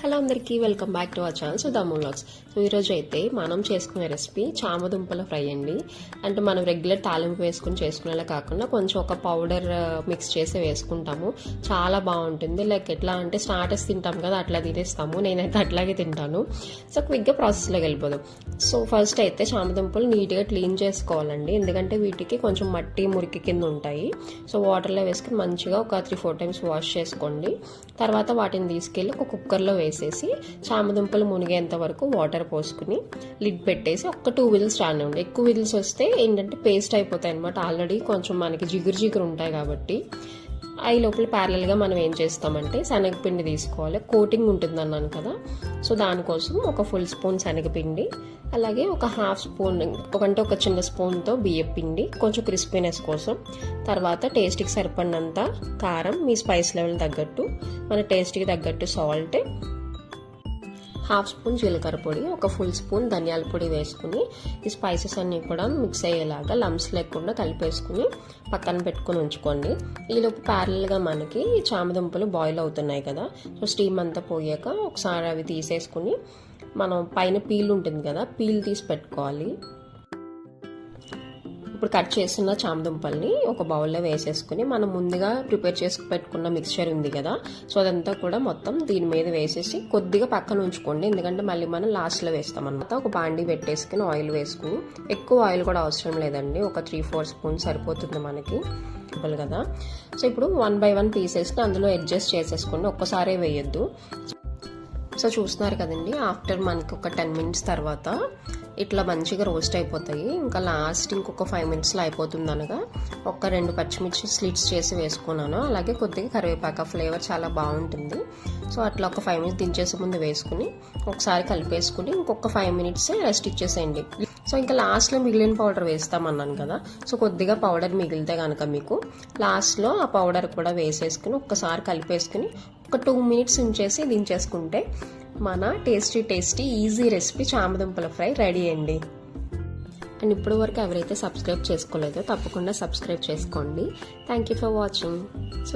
Hello అందరికీ welcome back to our channel Sudha vlogs. So ఈరోజు అయితే మనం చేసుకునే రెసిపీ చామదుంపల ఫ్రై అండి. అంటే మనం రెగ్యులర్ తాలింపు వేసుకుని చేసుకునేలా కాకుండా కొంచెం ఒక పౌడర్ మిక్స్ చేసి వేసుకుంటాము. చాలా బాగుంటుంది. లైక్ ఎట్లా అంటే స్టార్టర్స్ తింటాం కదా, అట్లా తినేస్తాము. నేనైతే అట్లాగే తింటాను. సో క్విక్గా ప్రాసెస్లోకి వెళ్ళిపోదాం. సో ఫస్ట్ అయితే చామదుంపలు నీట్గా క్లీన్ చేసుకోవాలండి. ఎందుకంటే వీటికి కొంచెం మట్టి మురికి కింద ఉంటాయి. సో వాటర్లో వేసుకుని మంచిగా ఒక 3-4 టైమ్స్ వాష్ చేసుకోండి. తర్వాత వాటిని తీసుకెళ్ళి ఒక కుక్కర్లో వేసేసి చామదుంపలు మునిగేంత వరకు వాటర్ పోసుకుని లిడ్ పెట్టేసి ఒక 2 విజిల్స్ రానివ్వండి. ఎక్కువ విజిల్స్ వస్తే ఏంటంటే పేస్ట్ అయిపోతాయి అనమాట. ఆల్రెడీ కొంచెం మనకి జిగురు ఉంటాయి కాబట్టి. అవి లోపల ప్యారలల్గా మనం ఏం చేస్తామంటే శనగపిండి తీసుకోవాలి. కోటింగ్ ఉంటుంది అన్నాను కదా, సో దానికోసం ఒక ఫుల్ స్పూన్ శనగపిండి, అలాగే ఒక హాఫ్ స్పూన్ అంటే ఒక చిన్న స్పూన్తో బియ్యం పిండి, కొంచెం క్రిస్పీనెస్ కోసం. తర్వాత టేస్ట్కి సరిపడినంత కారం, మీ స్పైస్ లెవెల్ తగ్గట్టు, మన టేస్ట్కి తగ్గట్టు సాల్ట్, హాఫ్ స్పూన్ జీలకర్ర పొడి, ఒక ఫుల్ స్పూన్ ధనియాల పొడి వేసుకుని ఈ స్పైసెస్ అన్నీ కూడా మిక్స్ అయ్యేలాగా లంప్స్ లేకుండా కలిపేసుకుని పక్కన పెట్టుకుని ఉంచుకోండి. ఈలోపు ప్యారల్గా మనకి చామదుంపలు బాయిల్ అవుతున్నాయి కదా, సో స్టీమ్ అంతా పోయాక ఒకసారి అవి తీసేసుకుని మనం పైన పీల్ ఉంటుంది కదా, పీల్ తీసి పెట్టుకోవాలి. ఇప్పుడు కట్ చేసిన చామదుంపల్ని ఒక బౌల్లో వేసేసుకుని మనం ముందుగా ప్రిపేర్ చేసి పెట్టుకున్న మిక్స్చర్ ఉంది కదా, సో అదంతా కూడా మొత్తం దీని మీద వేసేసి కొద్దిగా పక్కన ఉంచుకోండి. ఎందుకంటే మళ్ళీ మనం లాస్ట్లో వేస్తాం అన్నమాట. ఒక బాండీ పెట్టేసుకుని ఆయిల్ వేసుకుని, ఎక్కువ ఆయిల్ కూడా అవసరం లేదండి, ఒక 3-4 స్పూన్స్ సరిపోతుంది మనకి కదా. సో ఇప్పుడు 1 by 1 పీసెస్ని అందులో అడ్జస్ట్ చేసేసుకోండి, ఒక్కసారే వేయొద్దు. సో చూస్తున్నారు కదండి, ఆఫ్టర్ మనకి ఒక 10 minutes తర్వాత ఇట్లా మంచిగా రోస్ట్ అయిపోతాయి. ఇంకా లాస్ట్ ఇంకొక 5 minutesలో అయిపోతుంది అనగా ఒక 2 పచ్చిమిర్చి స్లిట్స్ చేసి వేసుకున్నాను. అలాగే కొద్దిగా కరివేపాకు, ఫ్లేవర్ చాలా బాగుంటుంది. సో అట్లా ఒక 5 minutes దించేసే ముందు వేసుకుని ఒకసారి కలిపేసుకుని ఇంకొక 5 minutes రెస్ట్ ఇచ్చేసేయండి. సో ఇంకా లాస్ట్లో మిగిలిన పౌడర్ వేస్తామన్నాను కదా, సో కొద్దిగా పౌడర్ మిగిలితే కనుక మీకు లాస్ట్లో ఆ పౌడర్ కూడా వేసేసుకుని ఒక్కసారి కలిపేసుకుని ఒక 2 minutes ఉంచేసి దించేసుకుంటే మన టేస్టీ ఈజీ రెసిపీ చామదుంపల ఫ్రై రెడీ అండి. అండ్ ఇప్పటి వరకు ఎవరైతే సబ్స్క్రైబ్ చేసుకోలేదో తప్పకుండా సబ్స్క్రైబ్ చేసుకోండి. Thank you for watching. So